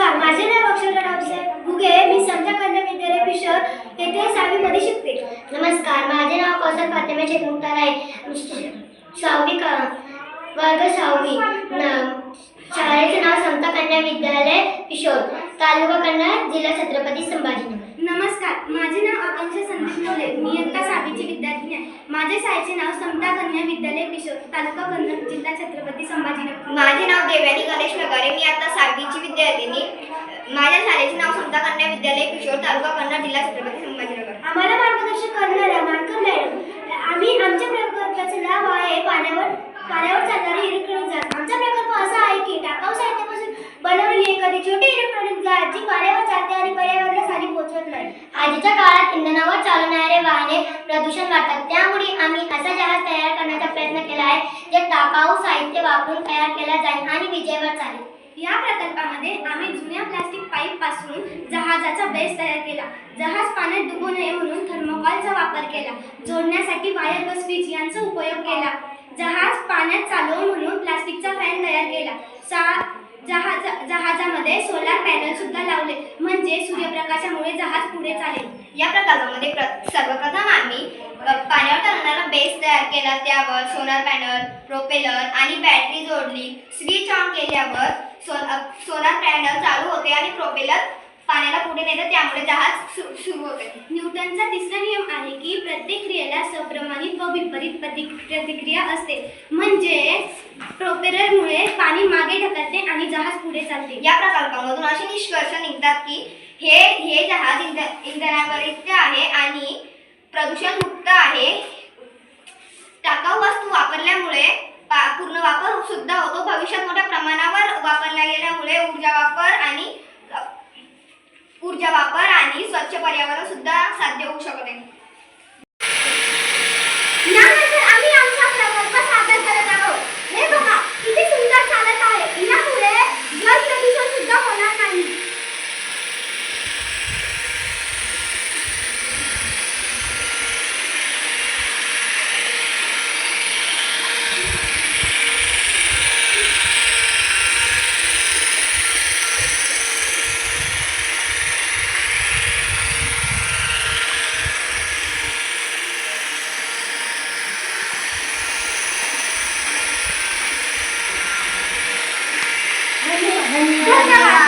नमस्कार, माझे नाव अक्षरा रावसाहेब घुगे. मी समता कन्या विद्यालय पिशोर येथे 6वी मध्ये शिकते. नमस्कार, माझे नाव कौसर फातेमा शेख मुख्तार आहे. 6वी वर्ग 6वी. शाळेचे नाव समता कन्या विद्यालय पिशोर, तालुका कन्नड, जिल्हा छत्रपती संभाजीनगर. नमस्कार, माझे नाव आकांक्षा संदीप मोले. मी इयत्ता 6वीची विद्यार्थिनी आहे. माझे शाळेचे नाव समता कन्या विद्यालय पिशोर, तालुका कन्नड, जिल्हा छत्रपती संभाजीनगर. माझे नाव देवयानी गणेश नगारे. मी आता 6वीची विद्यार्थिनी. माझ्या शाळेचे नाव समता कन्या विद्यालय पिशोर, तालुका कन्नड, जिल्हा छत्रपती संभाजीनगर. आम्हाला मार्गदर्शन करणाऱ्या मानकर मॅडम. आमच्या प्रकल्पाचे नाव आहे पाण्यावर चालणारी इलेक्ट्रॉनिक जहाज. आमचा प्रकल्प असा आहे की टाकाऊ साहित्यापासून बनवलेली एखादी छोटी इलेक्ट्रॉनिक जहाज जी पाण्यावर चालते आणि पर्यावरणास हानी पोहोचवत नाही. आजच्या काळात इंधनावर चालणारे वाहने प्रदूषण करतात. त्यामुळे आम्ही असा जहाज तयार करण्याचा प्रयत्न केला आहे जे टाकाऊ साहित्य वापरून तयार केला जाईल आणि विजेवर चालेल. या प्रकल्पामध्ये आम्ही जुन्या प्लास्टिक पाईप पासून जहाजाचा बेस तयार केला. जहाज पाण्यात डुबू नये म्हणून थर्मोकॉलचा वापर केला. जोडण्यासाठी वायर व स्विच यांचा उपयोग केला. जहाज पाण्यात चालवू म्हणून प्लास्टिकचा फॅन तयार केला. जहाजामध्ये सोलार पॅनल सुद्धा लावले, म्हणजे सूर्यप्रकाशामुळे जहाज पुढे चालेल. या प्रकल्पामध्ये सर्वप्रथम आम्ही पाण्यावर चालणारा बेस तयार केला. त्यावर सोलार पॅनल, प्रोपेलर आणि बॅटरी जोडली. स्विच ऑन केल्यावर सोलार पॅनल चालू होते आणि प्रोपेलर पाण्याला पुढे नेते, त्यामुळे जहाज सुरू होते. न्यूटनचा तिसरा नियम आहे की प्रत्येक क्रियेला सप्रमाणित व विपरीत प्रतिक्रिया असते. म्हणजे प्रोपेलरमुळे पाणी मागे ढकलते आणि जहाज पुढे चालते. या प्रकल्पामधून असे निष्कर्ष निघतात की हे जहाज इंधनावरित आहे आणि प्रदूषण मुक्त आहे. टाकाऊ वस्तू वापरल्यामुळे पूर्ण वापर सुद्धा होतो. भविष्यात मोठ्या प्रमाणावर वापरल्या गेल्यामुळे ऊर्जा वापर आणि स्वच्छ पर्यावरण सुद्धा साध्य होऊ शकते. यानंतर आम्ही आमचा प्रकल्प सादर करत आहोत. हे बघा, किती सुंदर चालत आहे. यामुळे जल प्रदूषण सुद्धा होणार नाही. धन्यवाद.